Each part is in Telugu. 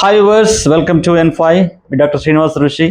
Hi viewers, welcome to N5 with Dr. Srinivas Rishi.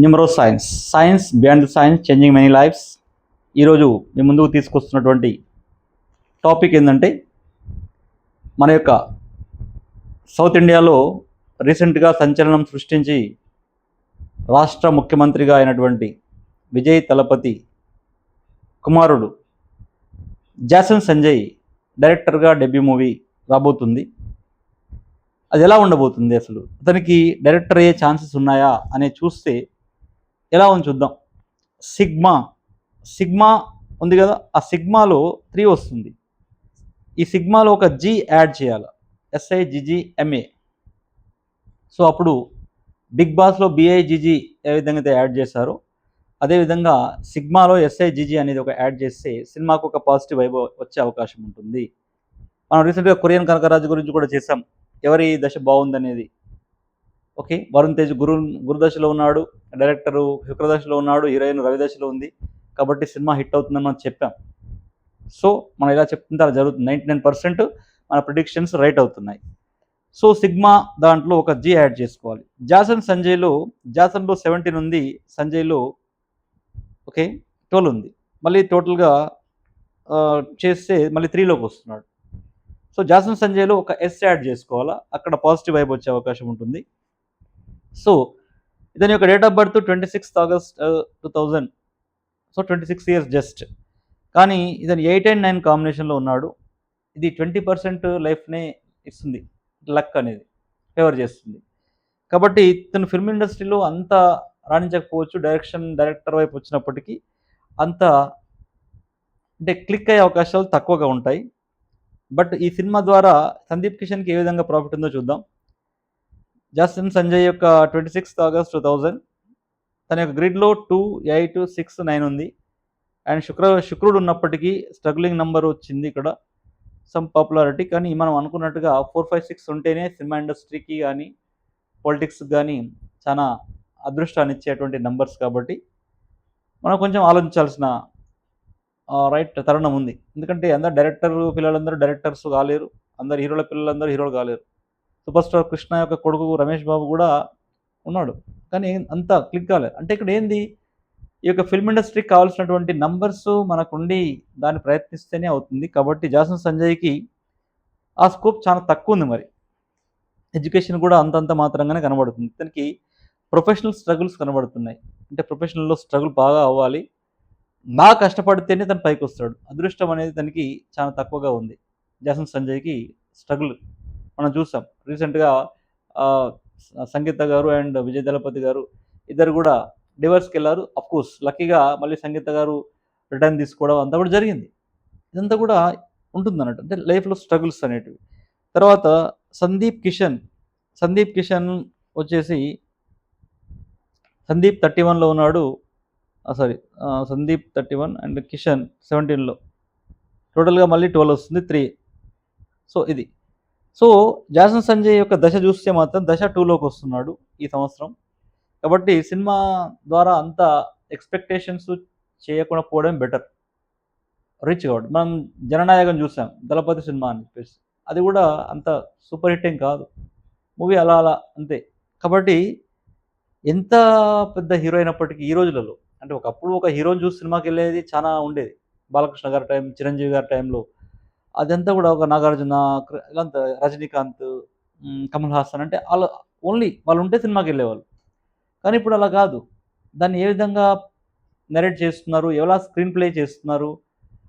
Numeroscience, science beyond the science, changing many lifes. ఈరోజు మీ ముందుకు తీసుకొస్తున్నటువంటి టాపిక్ ఏంటంటే, మన యొక్క సౌత్ ఇండియాలో రీసెంట్గా సంచలనం సృష్టించి రాష్ట్ర ముఖ్యమంత్రిగా అయినటువంటి విజయ్ తలపతి కుమారుడు జాసన్ సంజయ్ డైరెక్టర్గా డెబ్యూ మూవీ రాబోతుంది. అది ఎలా ఉండబోతుంది, అసలు అతనికి డైరెక్టర్ అయ్యే ఛాన్సెస్ ఉన్నాయా అని చూస్తే ఎలా ఉంది చూద్దాం. సిగ్మా ఉంది కదా, ఆ సిగ్మాలో 3 వస్తుంది. ఈ సిగ్మాలో ఒక జీ యాడ్ చేయాలి, SIGGMA. సో అప్పుడు బిగ్ బాస్లో BIGG ఏ విధంగా అయితే యాడ్ చేశారో అదేవిధంగా సిగ్మాలో SIGG అనేది ఒక యాడ్ చేస్తే సినిమాకు ఒక పాజిటివ్ వైబ్ వచ్చే అవకాశం ఉంటుంది. మనం రీసెంట్గా కొరియన్ కనకరాజు గురించి కూడా చేసాం, ఎవరి దశ బాగుందనేది. ఓకే, వరుణ్ తేజ్ గురుదశలో ఉన్నాడు, డైరెక్టరు శుక్రదశలో ఉన్నాడు, హీరోయిన్ రవి దశలో ఉంది. కాబట్టి సినిమా హిట్ అవుతుందని మనం చెప్పాం. సో మనం ఇలా చెప్తుంటే అలా జరుగుతుంది. 99% మన ప్రిడిక్షన్స్ రైట్ అవుతున్నాయి. సో సిగ్మా దాంట్లో ఒక జీ యాడ్ చేసుకోవాలి. జాసన్లో 17 ఉంది, సంజయ్లో ఓకే 12 ఉంది. మళ్ళీ టోటల్గా చేస్తే మళ్ళీ 3లోకి వస్తున్నాడు. సో జాసన్ సంజయ్లో ఒక ఎస్ యాడ్ చేసుకోవాలా, అక్కడ పాజిటివ్ వైబ్ వచ్చే అవకాశం ఉంటుంది. సో ఇతని యొక్క date of birth 26 August 2000. So 26 years just. కానీ ఇతను 8 and 9 కాంబినేషన్లో ఉన్నాడు. ఇది 20% లైఫ్నే ఇస్తుంది, లక్ అనేది ఫేవర్ చేస్తుంది. కాబట్టి ఇతను ఫిల్మ్ ఇండస్ట్రీలో అంత రాణించకపోవచ్చు, డైరెక్టర్ వైపు వచ్చినప్పటికీ అంత అంటే క్లిక్ అయ్యే అవకాశాలు తక్కువగా ఉంటాయి. బట్ ఈ సినిమా ద్వారా సందీప్ కిషన్కి ఏ విధంగా ప్రాఫిట్ ఉందో చూద్దాం. జాసన్ సంజయ్ యొక్క 26 ఆగస్ట్ 2000, తన యొక్క గ్రిడ్లో 2, 8, 6, 9 ఉంది. అండ్ శుక్రుడు ఉన్నప్పటికీ స్ట్రగ్లింగ్ నెంబర్ వచ్చింది ఇక్కడ, సమ్ పాపులారిటీ. కానీ మనం అనుకున్నట్టుగా 4, 5, 6 ఉంటేనే సినిమా ఇండస్ట్రీకి కానీ పాలిటిక్స్కి కానీ చాలా అదృష్టాన్ని ఇచ్చేటువంటి నెంబర్స్. కాబట్టి మనం కొంచెం ఆలోచించాల్సిన రైట్ తరుణం ఉంది. ఎందుకంటే పిల్లలందరూ డైరెక్టర్స్ కాలేరు, అందరు హీరోల పిల్లలందరూ హీరోలు కాలేరు. సూపర్ స్టార్ కృష్ణ యొక్క కొడుకు రమేష్ బాబు కూడా ఉన్నాడు, కానీ అంత క్లిక్ కాలేదు. అంటే ఇక్కడ ఏంది, ఈ యొక్క ఫిల్మ్ ఇండస్ట్రీకి కావాల్సినటువంటి నంబర్స్ మనకుండి దాన్ని ప్రయత్నిస్తేనే అవుతుంది. కాబట్టి జాసన్ సంజయ్కి ఆ స్కోప్ చాలా తక్కువ ఉంది. మరి ఎడ్యుకేషన్ కూడా అంతంత మాత్రంగానే కనబడుతుంది. ఇతనికి ప్రొఫెషనల్ స్ట్రగుల్స్ కనబడుతున్నాయి. అంటే ప్రొఫెషనల్లో స్ట్రగుల్ బాగా అవ్వాలి, బాగా కష్టపడితేనే తను పైకి వస్తాడు. అదృష్టం అనేది తనకి చాలా తక్కువగా ఉంది. జాసన్ సంజయ్కి స్ట్రగుల్ మనం చూసాం. రీసెంట్గా సంగీత గారు అండ్ విజయ్ దళపతి గారు ఇద్దరు కూడా డివర్స్కి వెళ్ళారు. అఫ్కోర్స్ లక్కీగా మళ్ళీ సంగీత గారు రిటర్న్ తీసుకోవడం అంతా కూడా జరిగింది. ఇదంతా కూడా ఉంటుంది అన్నట్టు, అంటే లైఫ్లో స్ట్రగుల్స్ అనేటివి. తర్వాత సందీప్ కిషన్ వచ్చేసి సందీప్ 31లో ఉన్నాడు. సందీప్ 31 అండ్ కిషన్ 17లో. టోటల్గా మళ్ళీ 12 వస్తుంది, 3. సో ఇది. సో జాసన్ సంజయ్ యొక్క దశ చూస్తే మాత్రం దశ 2లోకి వస్తున్నాడు ఈ సంవత్సరం. కాబట్టి సినిమా ద్వారా అంత ఎక్స్పెక్టేషన్స్ చేయకుండా పోవడం బెటర్, రీచ్ కావడం. మనం జననాయకం చూసాం, దళపతి సినిమా అని చెప్పేసి, అది కూడా అంత సూపర్ హిట్ ఏం కాదు మూవీ, అలా అంతే. కాబట్టి ఎంత పెద్ద హీరో అయినప్పటికీ ఈ రోజులలో, అంటే ఒకప్పుడు ఒక హీరోని చూసి సినిమాకి వెళ్ళేది చాలా ఉండేది. బాలకృష్ణ గారి టైం, చిరంజీవి గారి టైంలో అదంతా కూడా ఒక నాగార్జున, ఇలాంతా రజనీకాంత్, కమల్ హాసన్, అంటే వాళ్ళు ఓన్లీ వాళ్ళు ఉంటే సినిమాకి వెళ్ళేవాళ్ళు. కానీ ఇప్పుడు అలా కాదు. దాన్ని ఏ విధంగా నరేట్ చేస్తున్నారు, ఎలా స్క్రీన్ ప్లే చేస్తున్నారు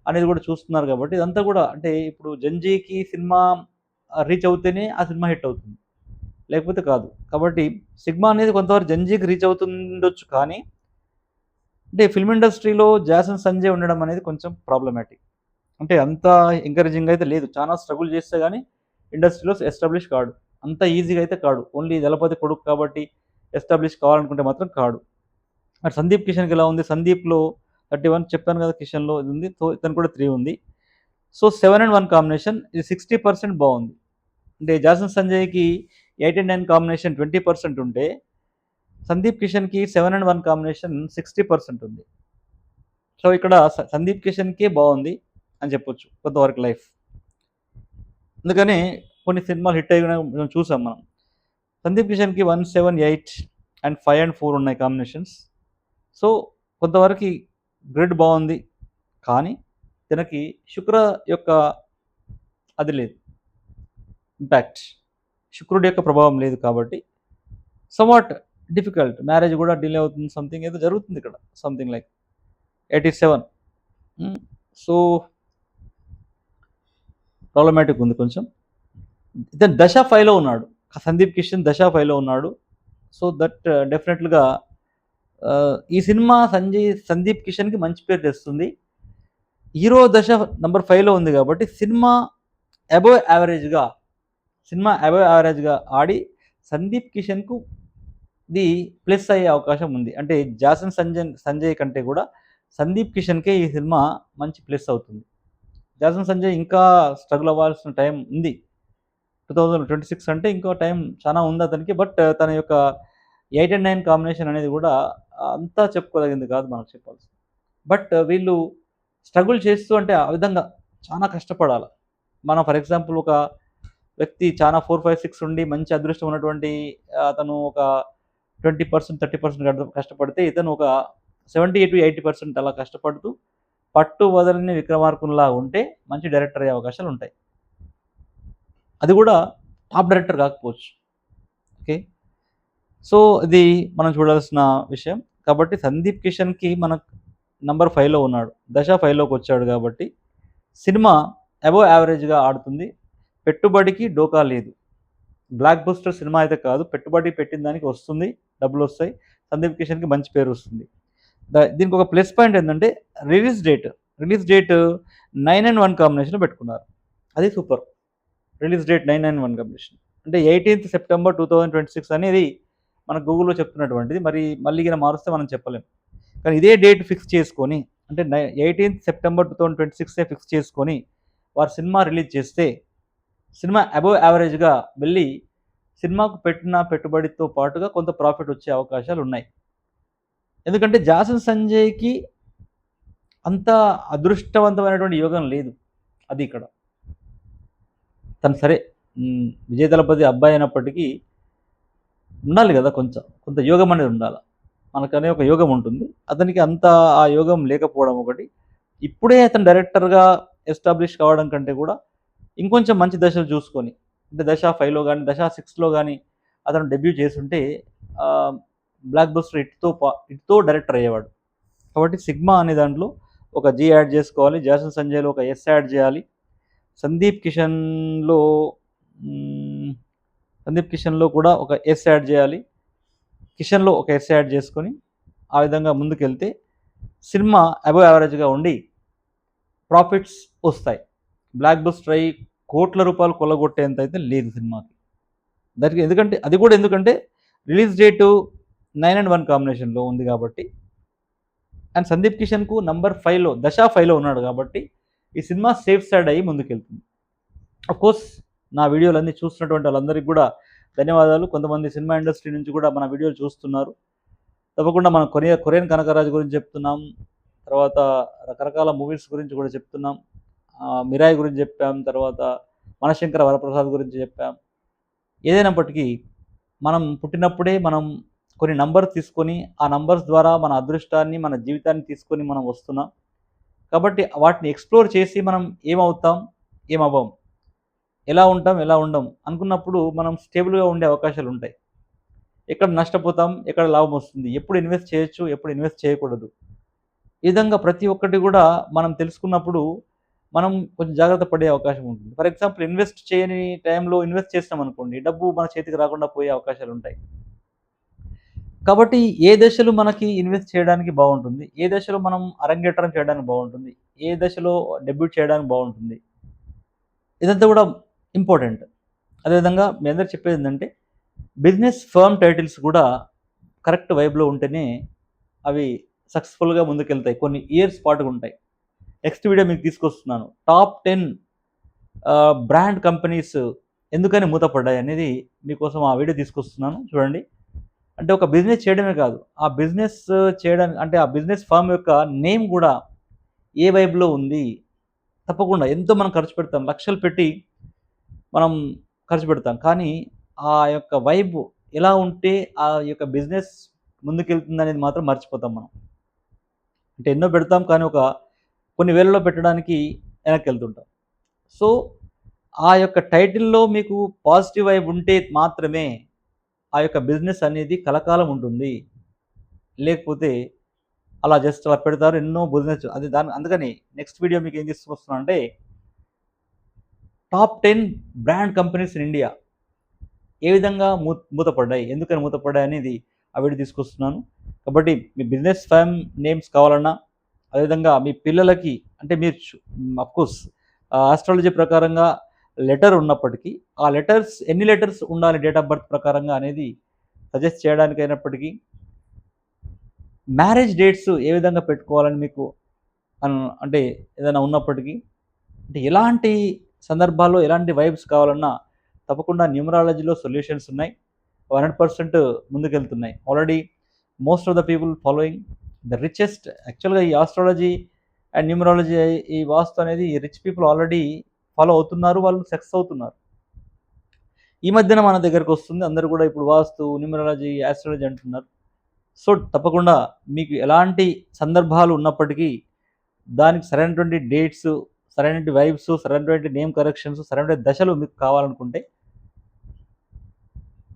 అనేది కూడా చూస్తున్నారు. కాబట్టి ఇదంతా కూడా అంటే ఇప్పుడు జంజీకి సినిమా రీచ్ అవుతేనే ఆ సినిమా హిట్ అవుతుంది, లేకపోతే కాదు. కాబట్టి సిగ్మా అనేది కొంతవరకు జంజీకి రీచ్ అవుతుండొచ్చు, కానీ అంటే ఫిల్మ్ ఇండస్ట్రీలో జాసన్ సంజయ్ ఉండడం అనేది కొంచెం ప్రాబ్లమాటిక్. అంటే అంత ఎంకరేజింగ్ అయితే లేదు. చాలా స్ట్రగుల్ చేస్తే కానీ ఇండస్ట్రీలో ఎస్టాబ్లిష్ కాడు, అంత ఈజీగా అయితే కాడు. ఓన్లీ దళపతి కొడుకు కాబట్టి ఎస్టాబ్లిష్ కావాలనుకుంటే మాత్రం కాడు. మరి సందీప్ కిషన్కి ఎలా ఉంది, సందీప్లో 31 చెప్పాను కదా, కిషన్లో ఇది ఉంది. సో ఇతను కూడా 3 ఉంది. సో 7 and 1 కాంబినేషన్, ఇది 60% బాగుంది. అంటే జాసన్ సంజయ్కి 8 and 9 కాంబినేషన్ 20% ఉంటే సందీప్ కిషన్కి 7 and 1 కాంబినేషన్ 60% ఉంది. సో ఇక్కడ సందీప్ కిషన్కే బాగుంది అని చెప్పొచ్చు కొంతవరకు లైఫ్. అందుకని కొన్ని సినిమాలు హిట్ అయ్యి మనం చూసాం మనం. సందీప్ కిషన్‌కి 1, 7, 8 అండ్ 5 అండ్ 4 ఉన్నాయి కాంబినేషన్స్. సో, కొంతవరకి గ్రిడ్ బావుంది. కానీ తనకి శుక్ర యొక్క అది లేదు. ఇంపాక్ట్. శుక్రుడి యొక్క ప్రభావం లేదు కాబట్టి సమ్‌వాట్ డిఫికల్ట్. మ్యారేజ్ గూడా డిలే అవుతుంది. సంథింగ్ ఏదో జరుగుతుంది ఇక్కడ. Something like 87. హ్మ్. సో, ప్రాబ్లమాటిక్ ఉంది కొంచెం. ఇతను దశ 5లో ఉన్నాడు. సందీప్ కిషన్ దశ 5లో ఉన్నాడు. సో, దట్ డెఫినెట్‌గా ఈ సినిమా సందీప్ కిషన్‌కి మంచి పేరు తెస్తుంది. హీరో దశ నంబర్ 5లో ఉంది కాబట్టి సినిమా అబోవ్ యావరేజ్‌గా ఆడి సందీప్ కిషన్‌కు ఇది ప్లస్ అయ్యే అవకాశం ఉంది. అంటే సంజయ్ కంటే కూడా సందీప్ కిషన్‌కే ఈ సినిమా మంచి ప్లస్ అవుతుంది. సంజయ్ ఇంకా స్ట్రగుల్ అవ్వాల్సిన టైం ఉంది. 2026 అంటే ఇంకో టైం చాలా ఉంది అతనికి. బట్ తన యొక్క 8 అండ్ 9 కాంబినేషన్ అనేది కూడా అంతా చెప్పుకోదగింది కాదు మనకు చెప్పాల్సింది. బట్ వీళ్ళు స్ట్రగుల్ చేస్తూ అంటే ఆ విధంగా చాలా కష్టపడాలి. మనం ఫర్ ఎగ్జాంపుల్ ఒక వ్యక్తి చాలా 4, 5, 6 ఉండి మంచి అదృష్టం ఉన్నటువంటి అతను ఒక 20%, 30% కష్టపడితే ఇతను ఒక 70-80% అలా కష్టపడుతూ పట్టు వదలని విక్రమార్కునిలాగా ఉంటే మంచి డైరెక్టర్ అయ్యే అవకాశాలు ఉంటాయి. అది కూడా టాప్ డైరెక్టర్ కాకపోవచ్చు. ఓకే. సో, ఇది మనం చూడాల్సిన విషయం. కాబట్టి సందీప్ కిషన్‌కి మనకు నంబర్ 5లో ఉన్నాడు. దశ 5లోకి వచ్చాడు కాబట్టి సినిమా అబోవ్ యావరేజ్‌గా ఆడుతుంది. పెట్టుబడికి డోకా లేదు. బ్లాక్ బస్టర్ సినిమా అయితే కాదు. పెట్టుబడి పెట్టిన దానికి వస్తుంది. డబ్బులొస్తాయి. సందీప్ కిషన్‌కి మంచి పేరొస్తుంది. దీనికి ఒక ప్లస్ పాయింట్ ఏంటంటే రిలీజ్ డేట్ 9 అండ్ 1 కాంబినేషన్‌లో పెట్టుకున్నారు. అది super. Release date 9 and 1 combination. అంటే 18th సెప్టెంబర్ 2026 అనేది మన గూగుల్‌లో చెప్తున్నటువంటిది. మరి మళ్ళీ గిన మారుస్తే మనం చెప్పలేం. కానీ ఇదే డేట్ ఫిక్స్ చేసుకొని అంటే 18th సెప్టెంబర్ 2026 ఫిక్స్ చేసుకొని వారు సినిమా రిలీజ్ చేస్తే సినిమా అబోవ్ యావరేజ్‌గా వెళ్ళి సినిమాకు పెట్టిన పెట్టుబడితో పాటుగా కొంత ప్రాఫిట్ వచ్చే అవకాశాలున్నాయి. ఎందుకంటే సంజయ్‌కి అంత అదృష్టవంతమైనటువంటి యోగం లేదు. అది ఇక్కడ. తను సరే విజయ్ దళపతి అబ్బాయి అయినప్పటికీ ఉండాలి గదా! కొంత యోగం అనేది ఉండాల. మనకనే ఒక యోగం ఉంటుంది. అతనికి అంత ఆ యోగం లేకపోవడం ఒకటి. ఇప్పుడే అతను డైరెక్టర్‌గా ఎస్టాబ్లిష్ కావడం కంటే కూడా ఇంకొంచెం మంచి దశలు చూసుకొని అంటే దశ 5లో గాని, దశ 6లో గాని అతను డెబ్యూ చేసుంటే ఆహ్, బ్లాక్ బస్టర్ హిట్‌తో డైరెక్టర్ అయ్యేవాడు. కాబట్టి 'సిగ్మా' అనే దాంట్లో ఒక 'జీ' యాడ్ చేసుకోవాలి. 'సంజయ్‌లో' ఒక 'ఎస్' యాడ్ చేయాలి. సందీప్ కిషన్‌లో హ్మ్. సందీప్ కిషన్‌లో కూడా ఒక 'ఎస్' యాడ్ చేయాలి. కిషన్‌లో ఒక 'ఎస్' యాడ్ చేసుకొని ఆ విధంగా ముందుకెళ్తే సినిమా అబోవ్ యావరేజ్‌గా ఉండి ప్రాఫిట్స్ ఒస్తాయి. బ్లాక్ బస్టర్ అయ్యి కోట్ల రూపాయలు కొల్లగొట్టేంత అయితే లేదు సినిమాకి. దానికి ఎందుకంటే రిలీజ్ డేటు 9 అండ్ 1 కాంబినేషన్‌లో ఉంది కాబట్టి అండ్ సందీప్ కిషన్‌కు నంబర్ 5లో దశ 5లో ఉన్నాడు కాబట్టి ఈ సినిమా సేఫ్ సైడ్ అయ్యి ముందుకెళ్తుంది. ఆఫ్‌కోర్స్ నా వీడియోలన్నీ చూస్తున్నటువంటి వాళ్ళందరికీ కూడా ధన్యవాదాలు. కొంతమంది సినిమా ఇండస్ట్రీ నుంచి కూడా మన వీడియోలు చూస్తున్నారు. తప్పకుండా మనం కొరియన్ కనకరాజు గురించి చెప్తున్నాం. తర్వాత రకరకాల మూవీస్ గురించి కూడా చెప్తున్నాం. 'మిరాయి' గురించి చెప్పాం. తర్వాత 'మనశంకర వరప్రసాద్' గురించి చెప్పాం. ఏదైనప్పటికీ మనం పుట్టినప్పుడే మనం కొన్ని నంబర్స్ తీసుకొని, ఆ నంబర్స్ ద్వారా మన అదృష్టాన్ని, మన జీవితాన్ని తీసుకొని మనం వస్తున్నాం. కాబట్టి వాటిని ఎక్స్‌ప్లోర్ చేసి మనం ఏమవుతాం, ఏమవ్వం, ఎలా ఉంటాం, ఎలా ఉండం అనుకున్నప్పుడు మనం స్టేబుల్‌గా ఉండే అవకాశాలుంటాయి. ఎక్కడ నష్టపోతాం, ఎక్కడ లాభం వస్తుంది, ఎప్పుడు ఇన్వెస్ట్ చేయొచ్చు, ఎప్పుడు ఇన్వెస్ట్ చేయకూడదు. ఈ విధంగా ప్రతి ఒక్కటి కూడా మనం తెలుసుకున్నప్పుడు మనం కొంచెం జాగ్రత్త పడే అవకాశం ఉంటుంది. ఫర్ ఎగ్జాంపుల్ ఇన్వెస్ట్ చేయని టైంలో ఇన్వెస్ట్ చేసినామనుకోండి, డబ్బు మన చేతికి రాకుండా పోయే అవకాశాలుంటాయి. కాబట్టి ఏ దశలో మనకి ఇన్వెస్ట్ చేయడానికి బావుంటుంది, ఏ దశలో మనం అరంగేట్రం చేయడానికి బావుంటుంది, ఏ దశలో డెబ్యూట్ చేయడానికి బావుంటుంది, ఇదంతా కూడా ఇంపార్టెంట్. అదేవిధంగా మీ అందరికి చెప్పేదేంటంటే బిజినెస్ ఫర్మ్ టైటిల్స్ కూడా కరెక్ట్ వైబ్‌లో ఉంటేనే అవి సక్సెస్‌ఫుల్‌గా ముందుకెళ్తాయి. కొన్ని ఇయర్స్ పాటుగుంటాయి. నెక్స్ట్ వీడియో మీకు తీసుకొస్తున్నాను. టాప్ 10 బ్రాండ్ కంపెనీస్ ఎందుకని మూతపడ్డాయనేది మీకోసం ఆ వీడియో తీసుకొస్తున్నాను చూడండి. అంటే ఒక బిజినెస్ చేయడమే కాదు, ఆ బిజినెస్ చేయడానికి అంటే ఆ బిజినెస్ ఫర్మ్ యొక్క నేమ్ గూడా ఏ వైబ్‌లో ఉంది. తప్పకుండా ఎంతో మనం ఖర్చు పెడతాం. లక్షలు పెట్టి మనం ఖర్చు పెడతాం. కానీ ఆ యొక్క వైబ్ ఎలా ఉంటే ఆ యొక్క బిజినెస్ ముందుకెళ్తుందనేది మాత్రం మర్చిపోతాం మనం. అంటే ఎన్నో పెడతాం కానీ కొన్ని వేలలో పెట్టడానికి వెనక్కెళ్తుంటాం. సో, ఆ యొక్క టైటిల్‌లో మీకు పాజిటివ్ వైబ్ ఉంటే మాత్రమే ఆ యొక్క బిజినెస్ అనేది కలకాలం ఉంటుంది. లేకపోతే అలా జస్ట్ అలా పెడతారు. ఎన్నో బిజినెస్ అది అందుకని నెక్స్ట్ వీడియో మీకేం తీసుకొస్తున్నా అంటే top 10 brand companies in India ఏ విధంగా మూతపడ్డాయి? ఎందుకని మూతపడ్డాయనేది ఆ వీడియో తీసుకొస్తున్నాను. కాబట్టి మీ బిజినెస్ ఫర్మ్ నేమ్స్ కావాలన్నా, అదేవిధంగా మీ పిల్లలకి అంటే మీరు అఫ్‌కోర్స్ ఆస్ట్రాలజీ ప్రకారంగా లెటర్ ఉన్నప్పటికీ, ఆ లెటర్స్ ఎన్ని లెటర్స్ ఉండాలి డేట్ ఆఫ్ బర్త్ ప్రకారంగా అనేది సజెస్ట్ చేయడానికైనప్పటికీ, మ్యారేజ్ డేట్స్ ఏ విధంగా పెట్టుకోవాలని మీకు అంటే ఏదైనా ఉన్నప్పటికీ, అంటే ఎలాంటి సందర్భాల్లో ఎలాంటి వైబ్స్ కావాలన్నా తప్పకుండా న్యూమరాలజీలో సొల్యూషన్స్ ఉన్నాయి. 100% ముందుకెళ్తున్నాయి. Already most of the people following the richest యాక్చువల్‌గా ఈ ఆస్ట్రాలజీ అండ్ న్యూమరాలజీ ఈ వాస్తు అనేది రిచ్ పీపుల్ ఆల్రెడీ ఫాలో అవుతున్నారు. వాళ్ళు సక్సెస్ అవుతున్నారు. ఈ మధ్యన మన దగ్గరకొస్తుంది. అందరూ కూడా ఇప్పుడు వాస్తు, న్యూమరాలజీ, ఆస్ట్రాలజీ అంటున్నారు. సో, తప్పకుండా మీకు ఎలాంటి సందర్భాలు ఉన్నప్పటికీ దానికి సరైనటువంటి డేట్స్, సరైనటువంటి వైబ్స్, సరైనటువంటి నేమ్ కరెక్షన్స్, సరైనటువంటి దశలు మీకు కావాలనుకుంటే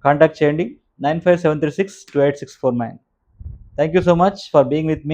కాంటాక్ట్ చేయండి. 9573628649. Thank you so much for being with me.